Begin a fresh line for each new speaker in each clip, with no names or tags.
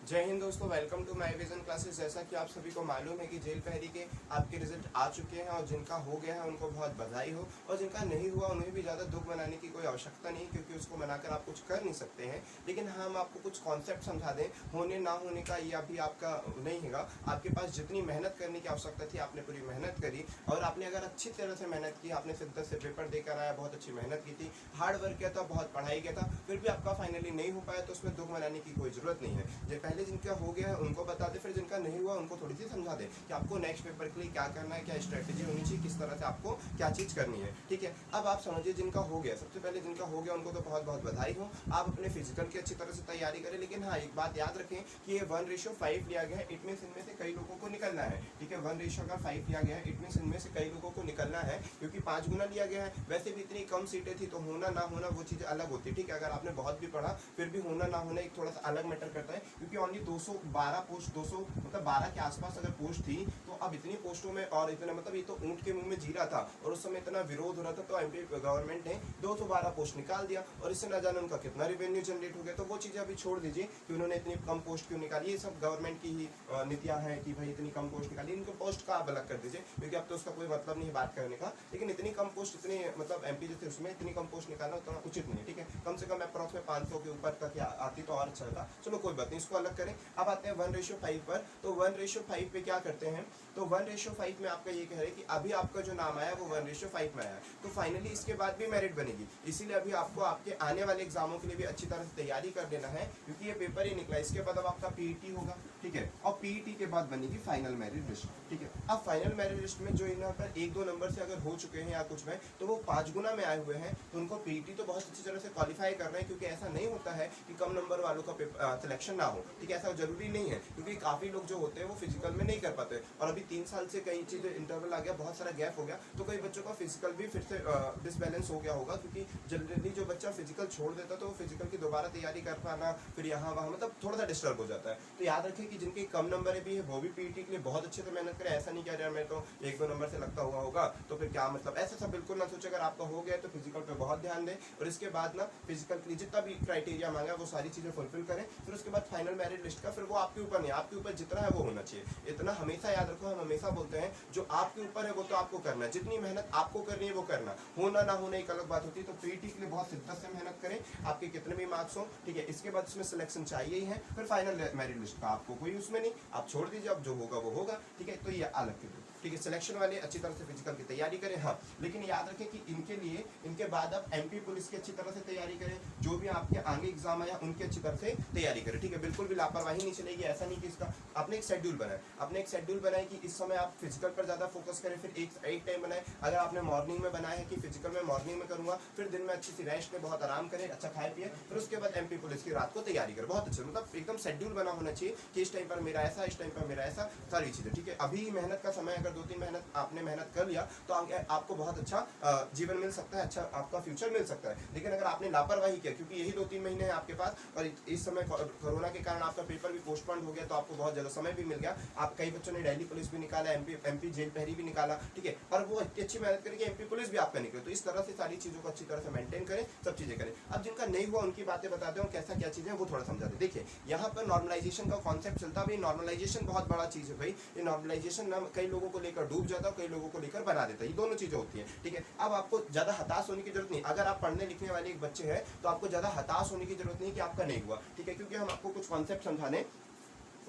जय हिंद दोस्तों, welcome to my vision classes. जैसा कि आप सभी को मालूम है कि जेल पहरी के आपके रिजल्ट आ चुके हैं और जिनका हो गया है उनको बहुत बधाई हो, और जिनका नहीं हुआ उन्हें भी ज़्यादा दुख मनाने की कोई आवश्यकता नहीं, क्योंकि उसको मनाकर आप कुछ कर नहीं सकते हैं। लेकिन हम आपको कुछ कॉन्सेप्ट समझा दें, होने ना होने का ये अभी आपका नहीं होगा। आपके पास जितनी मेहनत करने की आवश्यकता थी आपने पूरी मेहनत करी, और आपने अगर अच्छी तरह से मेहनत की, आपने सिद्ध से पेपर देकर आया, बहुत अच्छी मेहनत की थी, हार्ड वर्क किया था, बहुत पढ़ाई किया था, फिर भी आपका फाइनली नहीं हो पाया, तो उसमें दुख मनाने की कोई ज़रूरत नहीं है। जो पहले जिनका हो गया है उनको बता दे, फिर जिनका नहीं हुआ उनको थोड़ी सी समझा दे कि आपको नेक्स्ट पेपर के लिए क्या करना है, क्या स्ट्रेटेजी होनी चाहिए, किस तरह से आपको क्या चीज़ करनी है। ठीक है, अब आप समझिए जिनका हो गया, सबसे पहले जिनका हो गया उनको तो बहुत बहुत बधाई हो। आप अपने फिजिकल की अच्छी तरह से तैयारी करें, लेकिन हाँ एक बात याद रखें कि ये 1:5 लिया गया है। इट मीन्स इनमें से कई लोगों को निकलना है। ठीक है, 1:5 लिया गया है, इट मीन्स इनमें से कई लोगों को निकलना है, क्योंकि 5 गुना लिया गया है। वैसे भी इतनी कम सीटें थी, तो होना ना होना वो चीज़ अलग होती है। ठीक है, अगर आपने बहुत भी पढ़ा फिर भी होना ना होना एक थोड़ा सा अलग मैटर करता है, क्योंकि ओनली 212 पोस्ट, 200 मतलब 12 के आसपास अगर पोस्ट थी, तो अब इतनी पोस्टों में और इतना मतलब ये तो ऊंट के मुंह में जीरा था, और उस समय इतना विरोध हो रहा था, तो एमपी गवर्नमेंट ने 212 पोस्ट निकाल दिया, और इससे न जाने उनका कितना रेवेन्यू जनरेट हो गया। तो वो चीज़ें अभी छोड़ दीजिए कि उन्होंने इतनी कम पोस्ट क्यों निकाली, ये सब गवर्नमेंट की ही नीतियां हैं कि भाई इतनी कम पोस्ट निकाली, इनको पोस्ट का आप अलग कर दीजिए, क्योंकि अब तो उसका कोई मतलब नहीं है बात करने का। लेकिन इतनी कम पोस्ट, इतनी मतलब एमपी जो थे उसमें इतनी कम पोस्ट निकालना उतना उचित नहीं है। ठीक है, कम से कम अप्रॉक्स में 500 के ऊपर तक आती तो और अच्छा था। चलो कोई बात नहीं, इसको अलग करें। अब आते हैं 1:5 पर। तो 1:5 पे क्या करते हैं, तो 1:5 में आपका ये कह रहे हैं कि अभी आपका जो नाम आया वो 1:5 में आया, तो फाइनली इसके बाद भी मेरिट बनेगी। इसीलिए अभी आपको आपके आने वाले एग्जामों के लिए भी अच्छी तरह से तैयारी कर लेना है, क्योंकि ये पेपर ही निकला। इसके बाद अब आपका पीईटी होगा। ठीक है, और पीईटी के बाद बनेगी फाइनल मेरिट लिस्ट। ठीक है, अब फाइनल मेरिट लिस्ट में जो यहाँ पर 1-2 नंबर से अगर हो चुके हैं या कुछ में, तो वो 5 गुना में आए हुए हैं, तो उनको पीईटी तो बहुत अच्छी तरह से क्वालिफाई कर रहे हैं, क्योंकि ऐसा नहीं होता है कि कम नंबर वालों का सिलेक्शन ना हो। ठीक है, ऐसा जरूरी नहीं है, क्योंकि काफी लोग जो होते हैं वो फिजिकल में नहीं कर पाते, और अभी 3 साल से कई चीजें इंटरवल आ गया, बहुत सारा गैप हो गया, तो कई बच्चों का फिजिकल भी फिर से डिसबैलेंस हो गया होगा, क्योंकि जल्दी जो बच्चा फिजिकल छोड़ देता तो वो फिजिकल की दोबारा तैयारी कर पाना, फिर यहाँ वहाँ मतलब थोड़ा सा डिस्टर्ब हो जाता है। तो याद रखें कि जिनके कम नंबर भी है वो भी पीईटी के लिए बहुत अच्छे से मेहनत करें। ऐसा नहीं कह रहा मैं तो 1-2 नंबर से लगता हुआ होगा तो फिर क्या मतलब, ऐसा सब बिल्कुल ना सोचे। अगर आपका हो गया तो फिजिकल पे बहुत ध्यान दें, और इसके बाद ना फिजिकल के लिए जितना भी क्राइटेरिया मांगा वो सारी चीजें फुलफिल करें। फिर उसके बाद फाइनल मेरिट लिस्ट का फिर वो आपके ऊपर नहीं, आपके ऊपर जितना है वो होना चाहिए। इतना हमेशा याद रखो, हम हमेशा बोलते हैं जो आपके ऊपर है वो तो आपको करना है, जितनी मेहनत आपको करनी है वो करना, होना ना होना एक अलग बात होती है। तो पीईटी के लिए बहुत शिद्दत से मेहनत करें, आपके कितने भी मार्क्स हो। ठीक है, इसके बाद इसमें सिलेक्शन चाहिए ही है, फिर फाइनल मेरिट लिस्ट का आपको कोई उसमें नहीं, आप छोड़ दीजिए, अब जो होगा वो होगा। ठीक है, तो ये अलग के लिए। ठीक है, सिलेक्शन वाले अच्छी तरह से फिजिकल की तैयारी करें। हाँ, लेकिन याद रखें कि इनके लिए इनके बाद आप एमपी पुलिस की अच्छी तरह से तैयारी करें, जो भी आपके आगे एग्जाम आया उनकी अच्छी तरह से तैयारी करें। ठीक है, बिल्कुल भी लापरवाही नहीं चलेगी। ऐसा नहीं कि इसका आपने एक शेड्यूल बनाए, आपने एक शेड्यूल बनाए कि इस समय आप फिजिकल पर ज्यादा फोकस करें, फिर एक टाइम बनाए। अगर आपने मॉर्निंग में बनाया है कि फिजिकल में मॉर्निंग में करूंगा, फिर दिन में अच्छी सी रेस्ट में बहुत आराम करें, अच्छा खाए पिए, फिर उसके बाद एमपी पुलिस की रात को तैयारी करें। बहुत अच्छे, मतलब एकदम शेड्यूल बना होना चाहिए कि इस टाइम पर मेरा ऐसा, इस टाइम पर मेरा ऐसा, सारी चीजें। ठीक है, अभी मेहनत का समय, अगर 2-3 महीने आपने मेहनत कर लिया तो आपको बहुत अच्छा जीवन मिल सकता है, अच्छा आपका फ्यूचर मिल सकता है। लेकिन अगर आपने लापरवाही किया, क्योंकि यही 2-3 महीने हैं आपके पास, और इस समय कोरोना के कारण आपका पेपर भी पोस्टपोन हो गया, तो आपको बहुत ज्यादा समय भी मिल गया। आप कई बच्चों ने दिल्ली पुलिस भी निकाला, एमपी जेल पहरी भी निकाला। ठीक है, और वो इतनी अच्छी मेहनत करेगी, एमपी पुलिस भी आपका निकले। तो इस तरह से सारी चीजों को अच्छी तरह से मेंटेन करें, सब चीजें करें। अब जिनका नहीं हुआ उनकी बातें बता दें, और कैसा क्या चीजें वो थोड़ा समझा दें। देखिए, यहाँ पर नॉर्मलाइजेशन का कॉन्सेप्ट चलता है। नॉर्मलाइजेशन बहुत बड़ा चीज है भाई। ये नॉर्मलाइजेशन ना कई लोगों को लेकर डूब जाता है, कई लोगों को लेकर बना देता है, ये दोनों चीजें होती है। ठीक है, अब आपको ज्यादा हताश होने की जरूरत नहीं। अगर आप पढ़ने लिखने वाले एक बच्चे हैं तो आपको ज्यादा हताश होने की जरूरत नहीं कि आपका नहीं हुआ। ठीक है, क्योंकि हम आपको कुछ कॉन्सेप्ट समझाने,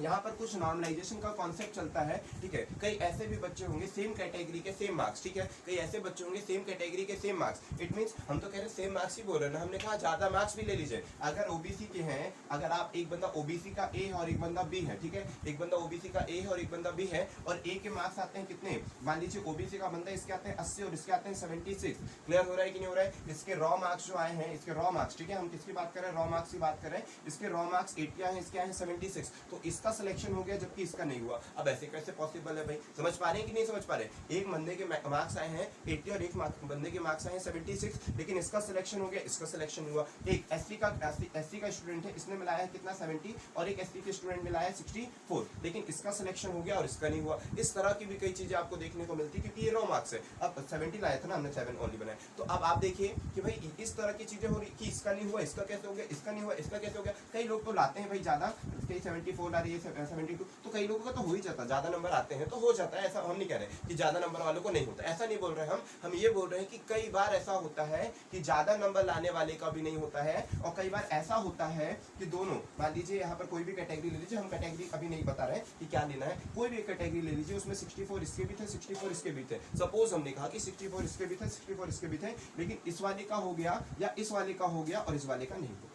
यहाँ पर कुछ नॉर्मलाइजेशन का कॉन्सेप्ट चलता है। ठीक है, कई ऐसे भी बच्चे होंगे सेम कैटेगरी के सेम मार्क्स। ठीक है, कई ऐसे बच्चे होंगे सेम कैटेगरी के सेम मार्क्स। इट मींस हम तो कह रहे हैं सेम मार्क्स ही बोल रहे हैं ना, हमने कहा ज्यादा मार्क्स भी ले लीजिए। अगर ओबीसी के हैं, अगर आप एक बंदा ओबीसी का ए और एक बंदा बी है, ठीक है, एक बंदा ओबीसी का ए और एक बंदा बी है, और ए के मार्क्स आते हैं कितने, मान लीजिए ओबीसी का बंदा इसके आते हैं 80 और इसके आते हैं 76। क्लियर हो रहा है कि नहीं हो रहा है? इसके रॉ मार्क्स जो आए हैं, इसके रॉ मार्क्स, ठीक है, हम किसकी बात कर रहे हैं, रॉ मार्क्स की बात कर रहे हैं। इसके रॉ मार्क्स 80 आए हैं, इसके आए हैं 76, तो इसका सिलेक्शन हो गया जबकि इसका नहीं हुआ। अब ऐसे कैसे पॉसिबल है भाई? समझ पा रहे हैं कि नहीं समझ पा रहे? एक बंदे के मार्क्स आए हैं 80 और एक बंदे के मार्क्स आए हैं 76, लेकिन इसका सिलेक्शन हो गया, इसका सिलेक्शन हुआ। एक एससी का स्टूडेंट है, इसने मिलाया है कितना 70, और एक एससी के स्टूडेंट मिलाया है 64, लेकिन इसका सिलेक्शन हो गया और इसका नहीं हुआ। इस तरह की भी कई चीजें आपको देखने को मिलती है, क्योंकि ये रॉ मार्क्स है। अब 70 लाया था ना हमने, 7 ओनली बनाया। तो अब आप देखिए कि भाई इस तरह की चीजें हो रही कि इसका नहीं हुआ, इसका कैसे हो गया, इसका नहीं हुआ, इसका कैसे हो गया। कई लोग तो लाते हैं भाई ज्यादा कहीं 74 आ रही है 72, तो कई लोगों का तो हो ही जाता है, ज्यादा नंबर आते हैं तो हो जाता है, ऐसा हम नहीं कह रहे कि ज्यादा नंबर वालों को नहीं होता, ऐसा नहीं बोल रहे हम ये बोल रहे हैं कि कई बार ऐसा होता है कि ज्यादा नंबर लाने वाले का भी नहीं होता है, और कई बार ऐसा होता है कि दोनों, मान लीजिए यहाँ पर कोई भी कैटेगरी ले लीजिए, हम कैटेगरी अभी नहीं बता रहे कि क्या लेना है, कोई भी कैटेगरी ले लीजिए, उसमें 64 इसके भी थे, 64 इसके भी थे, सपोज हमने कहा कि 64 इसके भी थे, 64 इसके भी थे, लेकिन इस वाले का हो गया या इस वाले का हो गया और इस वाले का नहीं हुआ,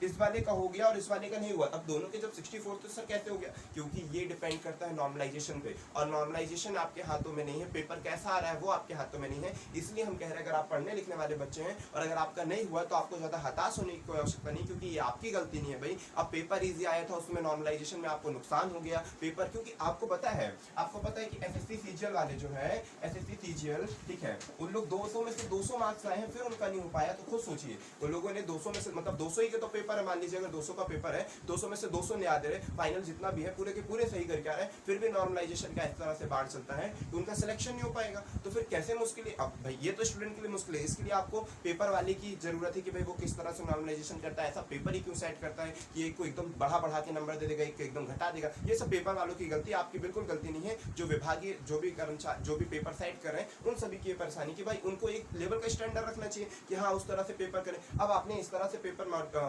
इस वाले का हो गया और इस वाले का नहीं हुआ, अब दोनों के जब 64 तो सर कैसे हो गया, क्योंकि ये डिपेंड करता है नॉर्मलाइजेशन पे, और नॉर्मलाइजेशन आपके हाथों में नहीं है, पेपर कैसा आ रहा है वो आपके हाथों में नहीं है, इसलिए हम कह रहे हैं अगर आप पढ़ने लिखने वाले बच्चे हैं और अगर आपका नहीं हुआ तो आपको ज्यादा हताश होने की कोई आवश्यकता नहीं, क्योंकि ये आपकी गलती नहीं है भाई, अब पेपर ईजी आया था उसमें नॉर्मलाइजेशन में आपको नुकसान हो गया पेपर, क्योंकि आपको पता है कि एसएससी सीजीएल वाले जो है, एसएससी सीजीएल, ठीक है, उन लोग 200 में से 200 मार्क्स लाए हैं, फिर उनका नहीं हो पाया, तो खुद सोचिए उन लोगों ने 200 में से, मतलब 200 ही के तो पेपर है, मान लीजिए अगर 200 का पेपर है, 200 में से 200 नहीं आते रहे, फाइनल जितना भी है पूरे के पूरे सही करके आ रहे हैं, फिर भी नॉर्मलाइजेशन का इस तरह से बाढ़ चलता है कि उनका सिलेक्शन नहीं हो पाएगा, तो फिर कैसे मुश्किल है, अब भाई ये तो स्टूडेंट के लिए मुश्किल है, इसके लिए आपको पेपर वाले की जरूरत है कि भाई वो किस तरह से नॉर्मलाइजेशन करता है, ऐसा पेपर ही क्यों सेट करता है कि एक को एकदम बढ़ा के नंबर दे देगा, एक को एकदम घटा देगा, ये सब पेपर वालों की गलती, आपकी बिल्कुल गलती नहीं है, जो विभागीय जो भी कर्मचारी जो भी पेपर सेट कर रहे हैं उन सभी की परेशानी कि भाई उनको एक लेवल का स्टैंडर्ड रखना चाहिए कि हाँ उस तरह से पेपर करें, अब आपने इस तरह से पेपर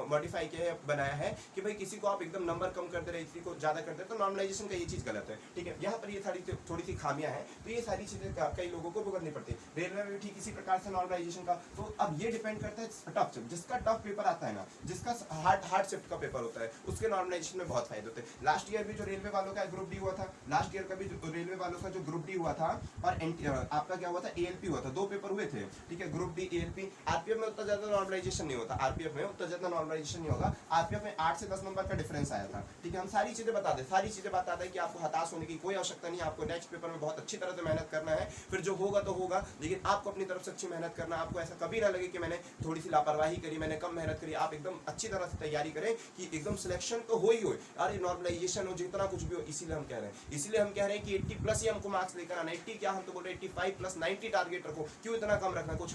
मॉडिफाई किया है, बनाया है कि भाई किसी को आप एकदम नंबर कम कर दे रहे, किसी को ज्यादा कर दे, तो नॉर्मलाइजेशन का ये चीज गलत है, ठीक है, यहाँ पर ये थोड़ी सी खामियां हैं, तो ये सारी चीजें कई लोगों को भुगतनी पड़ती है, रेलवे में भी ठीक इसी प्रकार से नॉर्मलाइजेशन का, तो अब ये डिपेंड करता है टफ शिफ्ट, जिसका टफ पेपर आता है ना, जिसका हार्ड शिफ्ट का पेपर होता है, उसके नॉर्मलाइजेशन में बहुत फायदे होते हैं, लास्ट ईयर भी जो रेलवे वालों का ग्रुप डी हुआ था, लास्ट ईयर का भी रेलवे वालों का जो ग्रुप डी हुआ था और आपका क्या हुआ था, एएलपी हुआ था, 2 पेपर हुए थे, ठीक है, ग्रुप डी एएलपी, आरपीएफ में उतना ज्यादा नॉर्मलाइजेशन नहीं होता, आरपीएफ में उतना ज्यादा नॉर्मलाइजेशन नहीं होगा, आरपीएफ में 8 से 10 नंबर का डिफरेंस आया था, ठीक है, हम सारी चीजें बता दें कि आपको हताश होने की कोई आवश्यकता नहीं, आपको नेक्स्ट पेपर में बहुत अच्छी तरह से मेहनत करना है, फिर जो होगा तो होगा, लेकिन आपको अपनी तरफ से अच्छी मेहनत करना, आपको ऐसा कभी ना लगे कि मैंने थोड़ी सी लापरवाही करी, मैंने कम मेहनत करी, आप एकदम अच्छी तरह से तैयारी करें कि एकदम सिलेक्शन तो हो ही हो, अरे नॉर्मलाइजेशन हो, जितना कुछ भी हो, इसीलिए हम कह रहे हैं कि 80 प्लस ही हमको मार्क्स लेकर आना, 80 क्या, हम तो बोल रहे हैं 85 प्लस 90 टारगेट रखो, क्यों इतना कम रखना, कुछ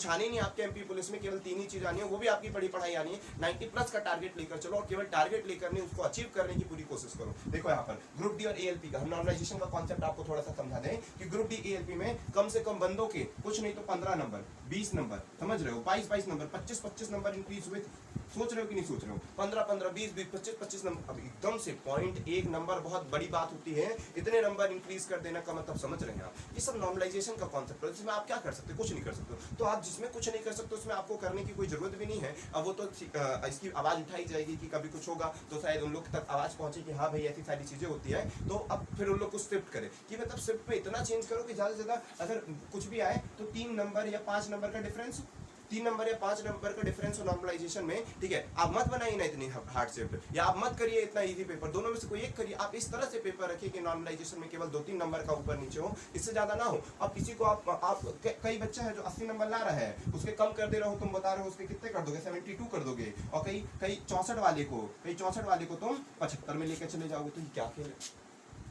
आने नहीं आपके एमपी पुलिस में, केवल 3 ही चीज आनी है, वो भी आपकी बड़ी पढ़ाई आनी है, 90 प्लस का टारगेट लेकर चलो, और केवल टारगेट लेकर नहीं, उसको अचीव करने की पूरी कोशिश करो। देखो यहाँ पर ग्रुप डी और एएलपी का हम नॉर्मलाइजेशन का कॉन्सेप्ट आपको थोड़ा सा समझा दें कि ग्रुप डी एएलपी में कम से कम बंदों के कुछ नहीं तो 15 नंबर, 20 नंबर, समझ रहे हो, 22 नंबर, 25 नंबर इंक्रीज हुए, सोच रहे हो कि नहीं सोच रहे हो, 15 20 25 नंबर, अब एकदम से पॉइंट 1 नंबर बहुत बड़ी बात होती है, इतने नंबर इंक्रीज कर देना का मतलब समझ रहे हैं आप, ये सब नॉर्मलाइजेशन का कॉन्सेप्ट है, जिसमें आप क्या कर सकते हो, कुछ नहीं कर सकते, तो आप जिसमें कुछ नहीं कर सकते उसमें आपको करने की कोई जरूरत भी नहीं है, अब वो तो इसकी आवाज उठाई जाएगी कि कभी कुछ होगा तो शायद उन लोग तक आवाज पहुंचे कि हाँ भाई ऐसी सारी चीजें होती है, तो अब फिर उन लोग को शिफ्ट करे कि मतलब शिफ्ट पे इतना चेंज करो कि ज्यादा से ज्यादा अगर कुछ भी आए तो 3 नंबर या 5 नंबर का डिफरेंस, 3 नंबर या 5 नंबर का डिफरेंस हो नॉर्मलाइजेशन में, ठीक है, आप मत बनाइए ना इतनी हार्ड शिफ्ट, या आप मत करिए इतना इजी पेपर, दोनों में से कोई एक करिए, आप इस तरह से पेपर रखिए कि नॉर्मलाइजेशन में केवल 2-3 नंबर का ऊपर नीचे हो, इससे ज्यादा ना हो। अब किसी को आप कई बच्चा है जो 80 नंबर ला रहा है, उसके कम कर दे रहे हो, तुम बता रहे हो उसके कितने कर दोगे, 72 कर दोगे, और कई 64 वाले को तुम 75 में लेकर चले जाओगे, तो ये क्या खेल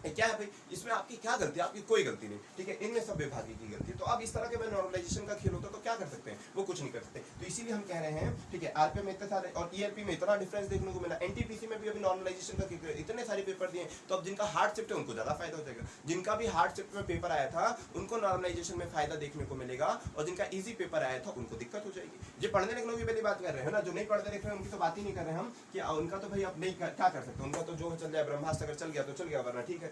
है, क्या है भाई, इसमें आपकी क्या गलती है, आपकी कोई गलती नहीं, ठीक है, इनमें सब विभागीय की गलती है, तो अब इस तरह के नॉर्मलाइजेशन का खेल होता है तो क्या कर सकते हैं, वो कुछ नहीं कर सकते, तो इसीलिए हम कह रहे हैं, ठीक है, आरपीएफ में इतने सारे और ईएलपी में इतना डिफरेंस देखने को मिला, एनटीपीसी में भी अभी नॉर्मलाइजेशन का इतने सारे पेपर दिए, तो अब जिनका हार्ड शिफ्ट है उनको ज्यादा फायदा हो जाएगा, जिनका भी हार्ड शिफ्ट में पेपर आया था उनको नॉर्मलाइजेशन में फायदा देखने को मिलेगा, और जिनका ईजी पेपर आया था उनको दिक्कत हो जाएगी। जो पढ़ने लिखने की पहली बात कर रहे हैं ना, जो नहीं पढ़ते लिख रहे हैं उनकी तो बात ही नहीं कर रहे हम कि उनका तो भाई अब नहीं क्या कर सकते, उनका तो जो चल जाए, ब्रह्मास्त्र अगर चल गया तो चल गया, वरना ठीक है,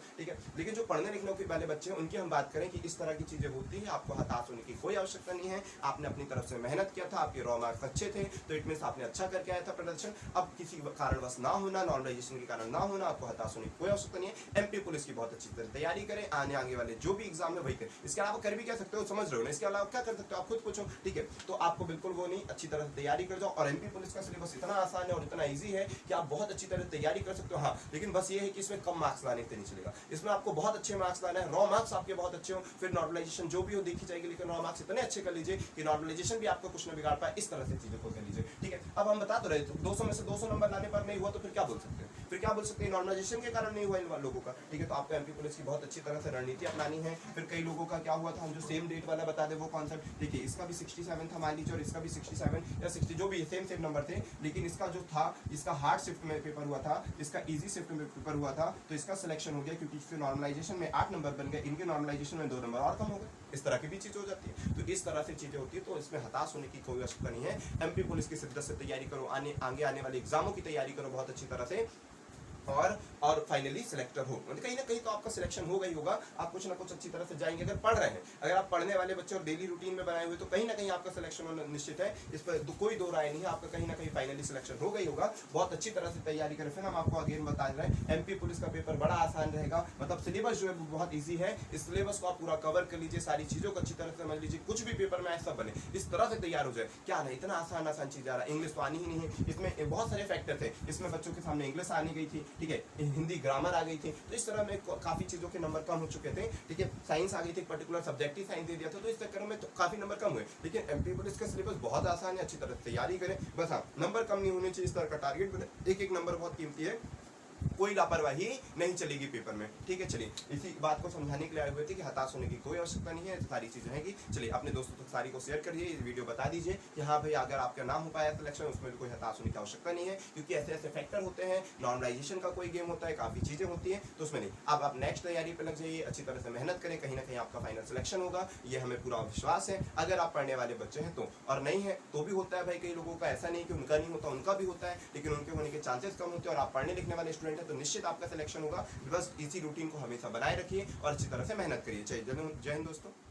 लेकिन जो पढ़ने लिखने के वाले बच्चे हैं उनकी हम बात करें कि इस तरह की चीजें होती है, आपको हताश होने की कोई आवश्यकता नहीं है, आपने अपनी तरफ से मेहनत किया था, आपके रॉ मार्क्स अच्छे थे, तो इट मींस आपने अच्छा करके आया था प्रदर्शन, अब किसी कारणवश ना होना, नॉर्मलाइजेशन के कारण ना होना, आपको हताश होने की कोई आवश्यकता नहीं है, एमपी पुलिस की बहुत अच्छी तरह तैयारी करें, आगे वाले जो भी एग्जाम है वही करें, इसके अलावा कर भी क्या सकते हो, समझ रहे हो ना, इसके अलावा क्या कर सकते हो आप खुद पूछो, ठीक है, तो आपको बिल्कुल वो नहीं, अच्छी तरह से तैयारी कर जाओ, और एमपी पुलिस का सिलेबस इतना आसान है और इतना ईजी है कि आप बहुत अच्छी तरह तैयारी कर सकते हो, हाँ, लेकिन बस ये है कि इसमें कम मार्क्स लाने से नहीं चलेगा, इसमें आपको बहुत अच्छे मार्क्स लाना है, रॉ मार्क्स आपके बहुत अच्छे हो, फिर नॉर्मलाइजेशन जो भी हो देखी जाएगी, लेकिन रॉ मार्क्स इतने अच्छे कर लीजिए कि नॉर्मलाइजेशन भी आपको कुछ न बिगाड़ पाए, इस तरह से चीजें को कर लीजिए, ठीक है। अब हम बता तो रहे 200 में से 200 नंबर लाने पर नहीं हुआ तो फिर क्या बोल सकते हैं, फिर क्या बोल सकते हैं, नॉर्मलाइजेशन के कारण नहीं हुआ इन लोगों का, ठीक है। तो आपको एमपी पुलिस की बहुत अच्छी तरह से रणनीति अपनानी है। फिर कई लोगों का क्या हुआ था, हम जो सेम डेट वाला बता दे वो कॉन्सेप्ट, देखिए इसका भी 67 था मान लीजिए, और इसका भी 67 या 60 जो भी सेम नंबर थे, लेकिन इसका जो था, इसका हार्ड शिफ्ट में पेपर हुआ था, इसका इजी शिफ्ट में पेपर हुआ था, तो इसका सिलेक्शन हो गया, क्योंकि इसके नॉर्मलाइजेशन में 8 नंबर बन गए, इनके नॉर्मलाइजेशन में 2 नंबर और कम हो गए। इस तरह की भी चीजें हो जाती है। तो इस तरह से चीजें होती है, तो इसमें हताश होने की कोई आवश्यकता नहीं है। एमपी पुलिस की शिद्दत से तैयारी करो, आगे आने वाले एग्जामों की तैयारी करो बहुत अच्छी तरह से, और फाइनली सिलेक्टर हो, मतलब कहीं ना कहीं तो आपका सिलेक्शन होगा ही होगा। आप कुछ ना कुछ अच्छी तरह से जाएंगे, अगर पढ़ रहे हैं, अगर आप पढ़ने वाले बच्चे और डेली रूटीन में बनाए हुए, तो कहीं ना कहीं आपका सिलेक्शन होना निश्चित है, इस पर कोई दो राय नहीं है, आपका कहीं ना कहीं फाइनली सिलेक्शन होगा ही होगा। बहुत अच्छी तरह से तैयारी करें। फिर हम आपको अगेन बता रहे हैं, एमपी पुलिस का पेपर बड़ा आसान रहेगा, मतलब सिलेबस जो है वो बहुत ईजी है। इस सिलेबस को आप पूरा कवर कर लीजिए, सारी चीजों को अच्छी तरह से समझ लीजिए, कुछ भी पेपर में ऐसा बने इस तरह से तैयार हो जाए। क्या नहीं, इतना आसान आसान चीज आ रहा है, इंग्लिश तो आनी ही नहीं है, इसमें बहुत सारे फैक्टर थे, इसमें बच्चों के सामने इंग्लिश आनी गई थी, ठीक है, हिंदी ग्रामर आ गई थी, तो इस तरह में काफी चीजों के नंबर कम हो चुके थे, ठीक है। साइंस आ गई थी, पर्टिकुलर सब्जेक्ट ही साइंस दे दिया था, तो इस चक्कर में तो काफी नंबर कम हुए। लेकिन एमपी पुलिस का सिलेबस बहुत आसान है, अच्छी तरह से तैयारी करें, बस हाँ नंबर कम नहीं होने चाहिए, इस तरह का टारगेट बने। एक एक नंबर बहुत कीमती है, कोई लापरवाही नहीं चलेगी पेपर में, ठीक है। चलिए इसी बात को समझाने के लिए आए हुए थे कि हताश होने की कोई आवश्यकता नहीं है, सारी चीजें हैं कि चलिए अपने दोस्तों तक सारी को शेयर करिए, ये वीडियो बता दीजिए कि हाँ भाई अगर आपका नाम हो पाया सिलेक्शन, उसमें भी कोई हताश होने की आवश्यकता नहीं है, क्योंकि ऐसे ऐसे फैक्टर होते हैं, नॉर्मलाइजेशन का कोई गेम होता है, काफी चीजें होती है, तो उसमें नहीं। अब आप नेक्स्ट तैयारी पे लग जाइए, अच्छी तरह से मेहनत करें, कहीं ना कहीं आपका फाइनल सिलेक्शन होगा, ये हमें पूरा विश्वास है, अगर आप पढ़ने वाले बच्चे हैं तो। और नहीं है तो भी होता है भाई, कई लोगों का ऐसा नहीं कि उनका नहीं होता, उनका भी होता है, लेकिन उनके होने के चांसेस कम होते हैं, और आप पढ़ने लिखने वाले स्टूडेंट हैं तो निश्चित आपका सिलेक्शन होगा। बस इसी रूटीन को हमेशा बनाए रखिए और अच्छी तरह से मेहनत करिए। जय हिंद दोस्तों।